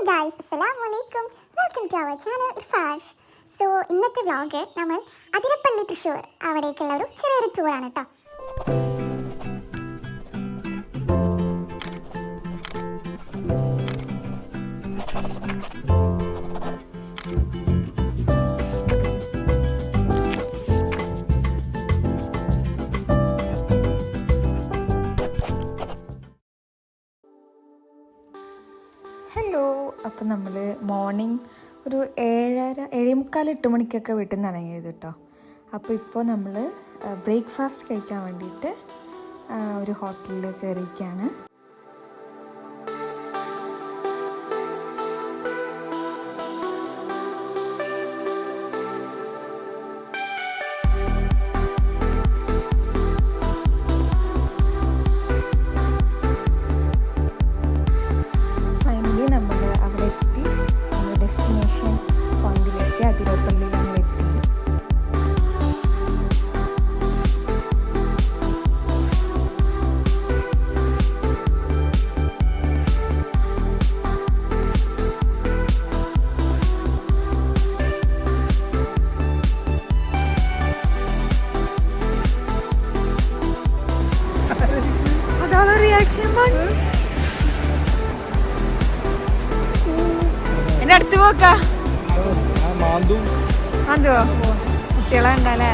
guys, Assalamualaikum. Welcome to our channel Irfa Arsh. So ഇന്നത്തെ vlog നമ്മൾ അതിരപ്പള്ളി തൃശ്ശൂർ അവിടേക്കുള്ള ഒരു ചെറിയൊരു ടൂറാണ് കേട്ടോ. ഹലോ, അപ്പോൾ നമ്മൾ മോർണിംഗ് ഒരു 7:45-8 മണിക്കൊക്കെ വീട്ടിൽ നിന്ന് ഇറങ്ങിയത് കേട്ടോ. അപ്പോൾ ഇപ്പോൾ നമ്മൾ ബ്രേക്ക്ഫാസ്റ്റ് കഴിക്കാൻ വേണ്ടിയിട്ട് ഒരു ഹോട്ടലിൽ കയറിയിരിക്കുകയാണ്. ഡെസ്റ്റിനേഷൻ പോയിന്റിലേക്ക് അതിരപ്പള്ളി നമ്മൾ എത്തി. അതാണ് റിയാക്ഷൻ. അടുത്ത് പോക്കാ അതോ കുട്ടികളെ ഉണ്ടല്ലേ.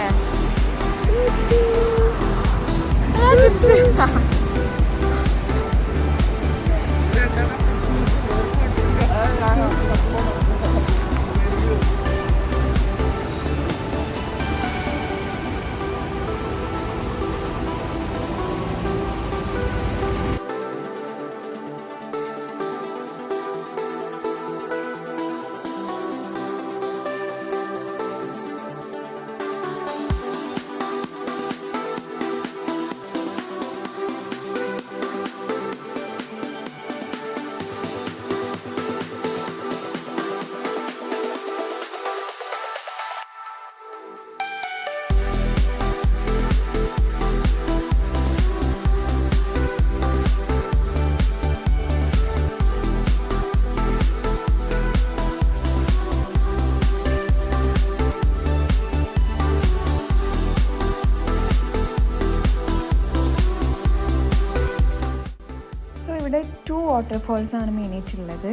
ഇവിടെ 2 വാട്ടർഫോൾസാണ് മെയിനായിട്ടുള്ളത്.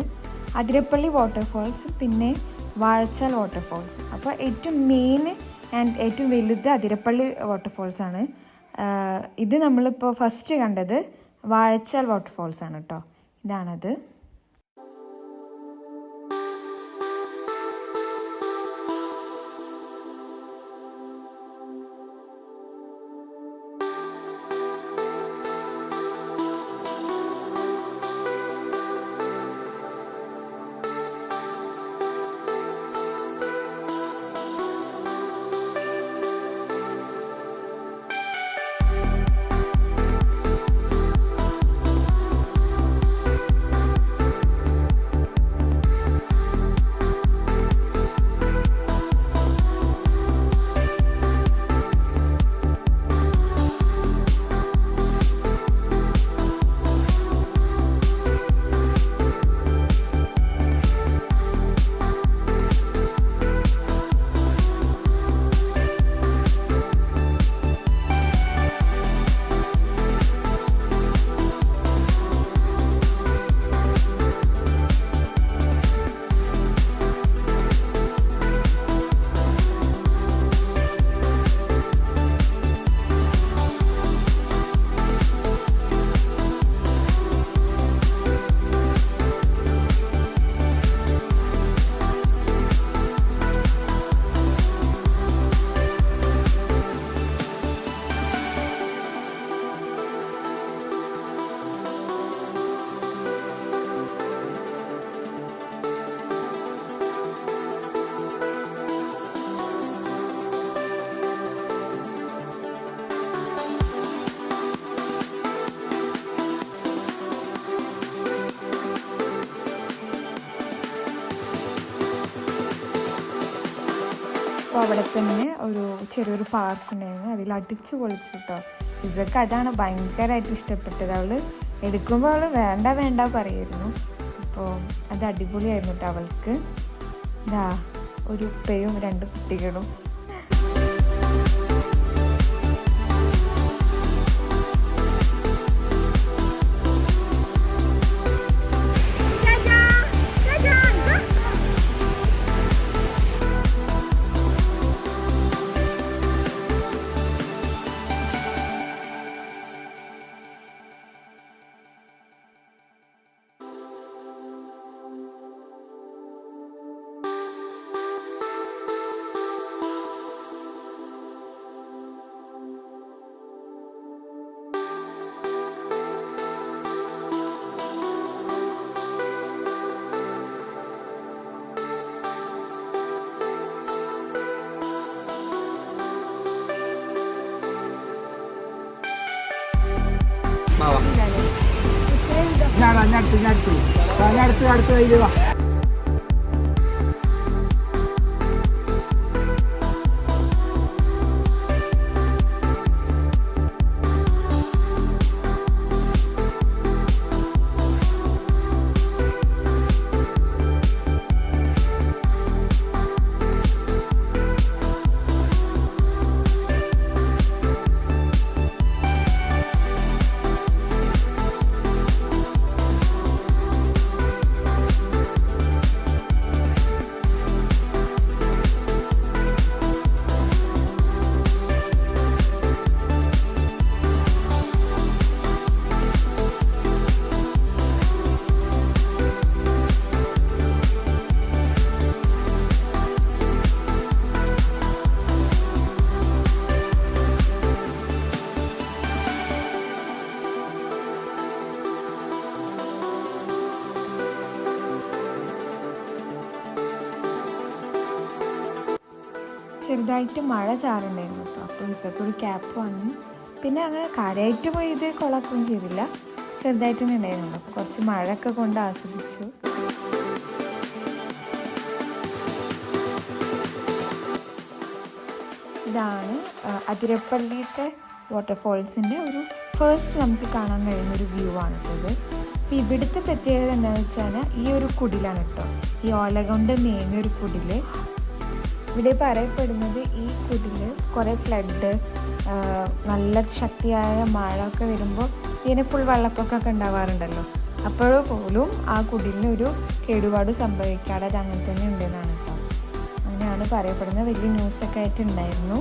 അതിരപ്പള്ളി വാട്ടർഫോൾസ്, പിന്നെ വാഴച്ചാൽ വാട്ടർഫോൾസ്. അപ്പോൾ ഏറ്റവും മെയിൻ ആൻഡ് ഏറ്റവും വലുത് അതിരപ്പള്ളി വാട്ടർഫോൾസാണ്. ഇത് നമ്മളിപ്പോൾ ഫസ്റ്റ് കണ്ടത് വാഴച്ചാൽ വാട്ടർഫോൾസാണ് കേട്ടോ. ഇതാണത്. അപ്പോൾ അവിടെ തന്നെ ഒരു ചെറിയൊരു പാർക്കുണ്ടായിരുന്നു. അതിൽ അടിച്ച് പൊളിച്ചു കേട്ടോ. ഇസക്ക് അതാണ് ഭയങ്കരമായിട്ട് ഇഷ്ടപ്പെട്ടത്. അവൾ എടുക്കുമ്പോൾ അവൾ വേണ്ട വേണ്ട പറയായിരുന്നു. അപ്പോൾ അത് ഇത് അടിപൊളിയായിരുന്നു കേട്ടോ അവൾക്ക്. ഇതാ ഒരു ഉപ്പയും 2 കുട്ടികളും. അടുത്ത് കയ്യിലുവാ. ചെറുതായിട്ട് മഴ ചാറുണ്ടായിരുന്നു കേട്ടോ. അപ്പോൾ ഇസക്കൊരു ക്യാപ്പ് വാങ്ങി. പിന്നെ അങ്ങനെ കാര്യമായിട്ട് പോയി ഇത് കൊളാക്കുകയും ചെയ്തില്ല, ചെറുതായിട്ട് തന്നെ ഉണ്ടായിരുന്നു. അപ്പോൾ കുറച്ച് മഴയൊക്കെ കൊണ്ട് ആസ്വദിച്ചു. ഇതാണ് അതിരപ്പള്ളിയിലത്തെ വാട്ടർഫോൾസിൻ്റെ ഒരു ഫസ്റ്റ് നമുക്ക് കാണാൻ കഴിയുന്നൊരു വ്യൂ ആണിട്ടത്. അപ്പോൾ ഇവിടുത്തെ പ്രത്യേകത എന്താണെന്ന് വെച്ചാൽ ഈ ഒരു കുടിലാണ് കേട്ടോ, ഈ ഓല കൊണ്ട് മേഞ്ഞൊരു കുടിൽ. ഇവിടെ പറയപ്പെടുന്നത് ഈ കുടിൽ കുറേ ഫ്ലഡ്, നല്ല ശക്തിയായ മഴ ഒക്കെ വരുമ്പോൾ ഇതിന് ഫുൾ വെള്ളപ്പൊക്കമൊക്കെ ഉണ്ടാവാറുണ്ടല്ലോ, അപ്പോഴും ആ കുടിലിന് ഒരു കേടുപാട് സംഭവിക്കാതെ അത് അങ്ങനെ തന്നെ ഉണ്ടെന്നാണ് കേട്ടോ. അങ്ങനെയാണ് പറയപ്പെടുന്നത്. വലിയ ന്യൂസൊക്കെ ആയിട്ടുണ്ടായിരുന്നു.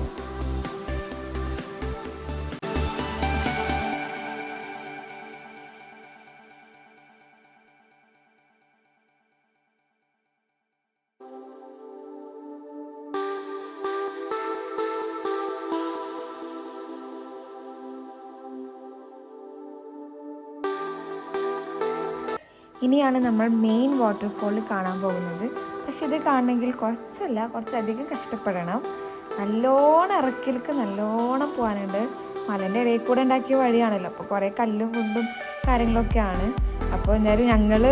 ഇനിയാണ് നമ്മൾ മെയിൻ വാട്ടർഫോൾ കാണാൻ പോകുന്നത്. പക്ഷെ ഇത് കാണണമെങ്കിൽ കുറച്ചധികം കഷ്ടപ്പെടണം. നല്ലോണം ഇറക്കിലേക്ക് നല്ലോണം പോകാനുണ്ട്. മലേൻ്റെ ഇടയിൽ കൂടെ ഉണ്ടാക്കിയ വഴിയാണല്ലോ, അപ്പോൾ കുറേ കല്ലും കുണ്ടും കാര്യങ്ങളൊക്കെയാണ്. അപ്പോൾ എന്തായാലും ഞങ്ങൾ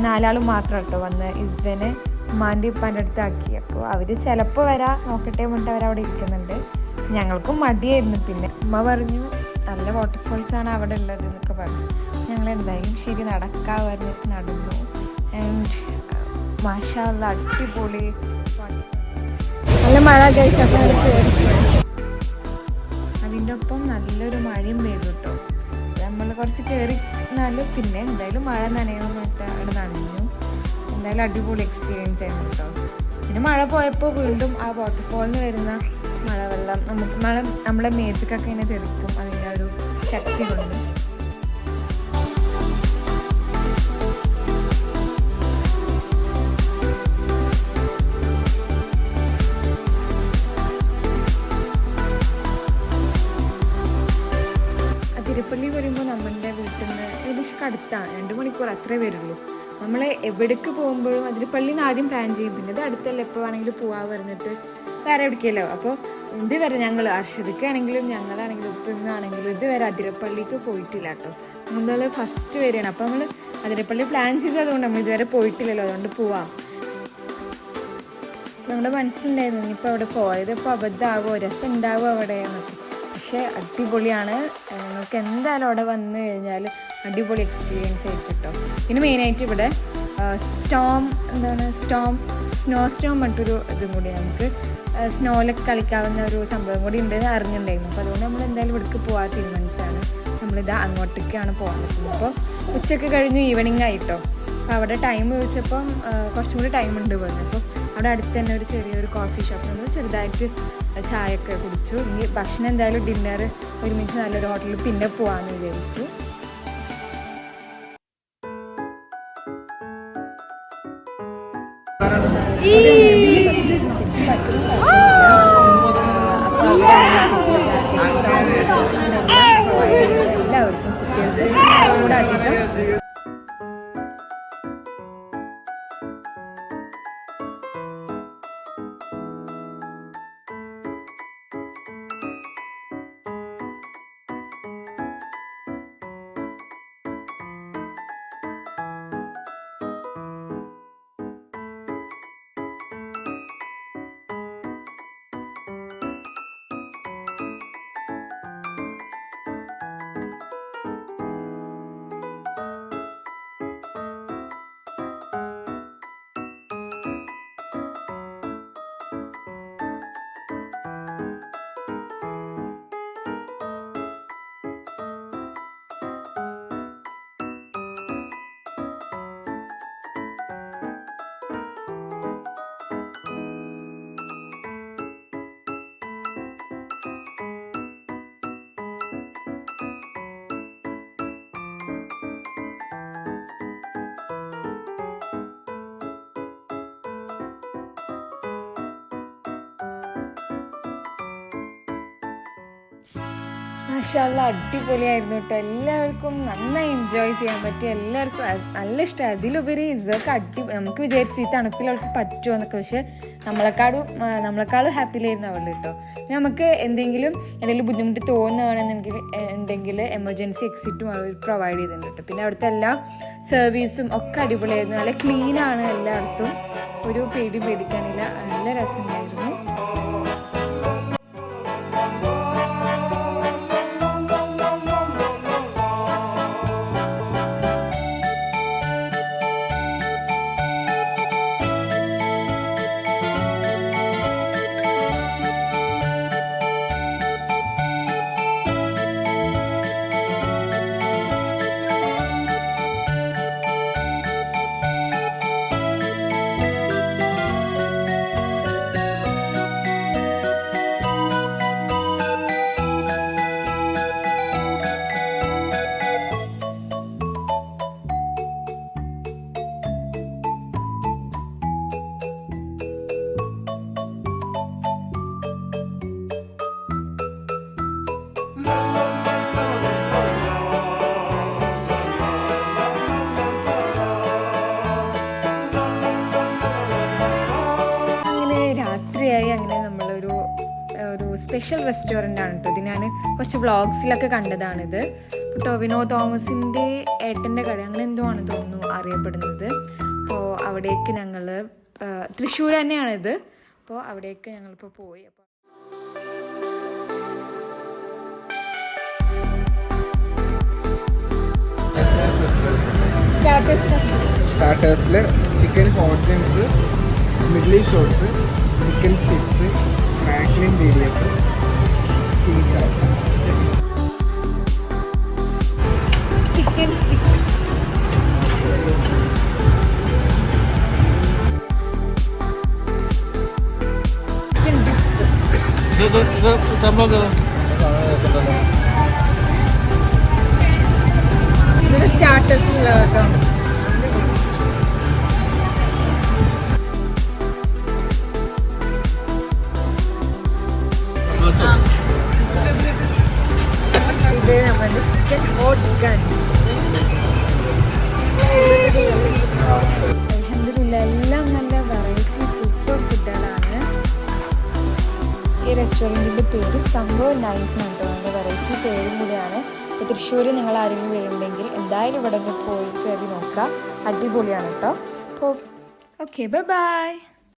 4 ആൾ മാത്രം കേട്ടോ വന്ന് ഇസ്വനെ ഉമ്മാൻ്റെ ഉപ്പാൻ്റെ അടുത്താക്കി. അപ്പോൾ അവർ ചിലപ്പോൾ നോക്കട്ടെ പറഞ്ഞിട്ട് അവരവിടെ ഇരിക്കുന്നുണ്ട്. ഞങ്ങൾക്കും മടിയായിരുന്നു. പിന്നെ ഉമ്മ പറഞ്ഞു നല്ല വാട്ടർഫോൾസാണ് അവിടെ ഉള്ളത് എന്നൊക്കെ പറഞ്ഞു. ഞങ്ങൾ എന്തായാലും ശരി നടക്കാൻ പറഞ്ഞിട്ട് നടന്നു. ആൻഡ് മാഷാ അല്ലാ അടിപൊളി നല്ല മഴ കഴിച്ചപ്പോൾ അതിൻ്റെ ഒപ്പം നല്ലൊരു മഴയും പെയ്തു കേട്ടോ. നമ്മൾ കുറച്ച് കയറി എന്നാലും പിന്നെ എന്തായാലും മഴ നനയണമെന്നിട്ട് അവിടെ നനഞ്ഞു. എന്തായാലും അടിപൊളി എക്സ്പീരിയൻസ് ആയിരുന്നു കേട്ടോ. പിന്നെ മഴ പോയപ്പോൾ വീണ്ടും ആ വാട്ടർഫോളിൽ വരുന്ന മഴവെള്ളം നമ്മളെ മേത്തേക്കൊക്കെ ഇങ്ങനെ തെറിക്കും, അതിൻ്റെ ഒരു ശക്തി കൊണ്ട്. അതിരപ്പള്ളി വരുമ്പോൾ നമ്മളുടെ വീട്ടിൽ നിന്ന് ഏകദേശം അടുത്താണ്, 2 മണിക്കൂർ അത്രേ വരുള്ളൂ. നമ്മൾ എവിടേക്ക് പോകുമ്പോഴും അതിരപ്പള്ളി നിന്ന് ആദ്യം പ്ലാൻ ചെയ്യും, പിന്നെ ഇത് അടുത്തല്ല എപ്പോൾ വേണമെങ്കിലും പോകാൻ പറഞ്ഞിട്ട് വേറെ എവിടേക്കല്ലോ. അപ്പോൾ ഇതുവരെ ഞങ്ങൾ അർഷദിക്കാണെങ്കിലും ഞങ്ങളാണെങ്കിലും ഉപ്പമ്മയാണെങ്കിലും ഇതുവരെ അതിരപ്പള്ളിക്ക് പോയിട്ടില്ല കേട്ടോ. നമ്മൾ ഫസ്റ്റ് വരികയാണ്. അപ്പോൾ നമ്മൾ അതിരപ്പള്ളി പ്ലാൻ ചെയ്തതുകൊണ്ട് നമ്മൾ ഇതുവരെ പോയിട്ടില്ലല്ലോ, അതുകൊണ്ട് പോവാം. നമ്മുടെ മനസ്സിലുണ്ടായിരുന്നു ഇനിയിപ്പോൾ അവിടെ പോയത് ഇപ്പോൾ അബദ്ധമാകുമോ, രസം ഉണ്ടാവുമോ അവിടെ എന്നൊക്കെ. പക്ഷേ അടിപൊളിയാണ്. നിങ്ങൾക്ക് എന്തായാലും അവിടെ വന്നു കഴിഞ്ഞാൽ അടിപൊളി എക്സ്പീരിയൻസ് ആയിട്ട് കേട്ടോ. പിന്നെ മെയിനായിട്ട് ഇവിടെ സ്നോ സ്റ്റോം പറഞ്ഞിട്ടൊരു ഇതും കൂടി നമുക്ക് സ്നോയിലൊക്കെ കളിക്കാവുന്ന ഒരു സംഭവം കൂടി ഉണ്ടെന്ന് അറിഞ്ഞിട്ടുണ്ടായിരുന്നു. അപ്പോൾ അതുകൊണ്ട് നമ്മൾ എന്തായാലും ഇവിടേക്ക് പോകാൻ തീരുമാനിച്ചാണ്. നമ്മളിതാ അങ്ങോട്ടേക്കാണ് പോകാൻ പറ്റുന്നത്. അപ്പോൾ ഉച്ചയ്ക്ക് കഴിഞ്ഞു, ഈവനിങ് ആയിട്ടോ. അപ്പോൾ അവിടെ ടൈം ചോദിച്ചപ്പം കുറച്ചും കൂടി ടൈം ഉണ്ട് പറഞ്ഞു. അപ്പോൾ അവിടെ അടുത്ത് തന്നെ ഒരു ചെറിയൊരു കോഫി ഷോപ്പ് നമ്മൾ ചെറുതായിട്ട് ചായയൊക്കെ കുടിച്ചു. ഇനി ഭക്ഷണം എന്തായാലും ഡിന്നർ ഒരുമിച്ച് നല്ലൊരു ഹോട്ടലിൽ പിന്നെ പോകാമെന്ന് വിചാരിച്ചു. എല്ലാവർക്കും കുട്ടികൾക്ക് കൂടെ അധികം മാഷാഅല്ലാ അടിപൊളിയായിരുന്നു കേട്ടോ. എല്ലാവർക്കും നന്നായി എൻജോയ് ചെയ്യാൻ പറ്റി. എല്ലാവർക്കും നല്ല ഇഷ്ടമായി. അതിലുപരി ഇതൊക്കെ നമുക്ക് വിചാരിച്ചു ഈ തണുപ്പിൽ അവൾക്ക് പറ്റുമോ എന്നൊക്കെ. പക്ഷെ നമ്മളെക്കാളും ഹാപ്പിയിലായിരുന്നു അവൾ കേട്ടോ. നമുക്ക് എന്തെങ്കിലും ബുദ്ധിമുട്ട് തോന്നുകയാണെന്നുണ്ടെങ്കിൽ എമർജൻസി എക്സിറ്റും അവർ പ്രൊവൈഡ് ചെയ്തിട്ടുണ്ട് കേട്ടോ. പിന്നെ അവിടുത്തെ എല്ലാ സർവീസും ഒക്കെ അടിപൊളിയായിരുന്നു. നല്ല ക്ലീനാണ് എല്ലായിടത്തും. ഒരു പേടിക്കാനില്ല. നല്ല രസമുണ്ടായിരുന്നു. അങ്ങനെ നമ്മളൊരു സ്പെഷ്യൽ റെസ്റ്റോറൻ്റ് ആണ് കേട്ടോ. ഇത് ഞാൻ കുറച്ച് വ്ളോഗ്സിലൊക്കെ കണ്ടതാണിത്. ടൊവിനോ തോമസിൻ്റെ ഏട്ടൻ്റെ കട അങ്ങനെ എന്തോ ആണ് തോന്നുന്നു അറിയപ്പെടുന്നത്. അപ്പോൾ അവിടേക്ക് ഞങ്ങൾ തൃശ്ശൂർ തന്നെയാണിത്. അപ്പോൾ അവിടേക്ക് ഞങ്ങളിപ്പോൾ പോയി. അപ്പോൾ സ്റ്റാർട്ടേഴ്സിൽ chicken confidence, medley shots, chicken sticks, Franklin biryani, pizza, chicken sticks, ഇതൊരു സ്റ്റാർട്ടേഴ്സിലുള്ള കേട്ടോ. ഇത് നമ്മുടെ ചിക്കൻ ഹോട്ട് ഗൺ. അൽഹംദുലില്ലാ എല്ലാം നല്ല വെറൈറ്റി സൂപ്പർ ഫുഡുകളാണ്. ഈ റെസ്റ്റോറൻറ്റിൻ്റെ പേര് സംഭവം നൈസ് കേട്ടോ. അതിൻ്റെ വെറൈറ്റി പേരും കൂടിയാണ്. ഇപ്പോൾ തൃശ്ശൂർ നിങ്ങൾ ആരെങ്കിലും വരുന്നുണ്ടെങ്കിൽ എന്തായാലും ഇവിടെ പോയി കയറി നോക്കുക. അടിപൊളിയാണ് കേട്ടോ. അപ്പോൾ ഓക്കെ, ബൈ.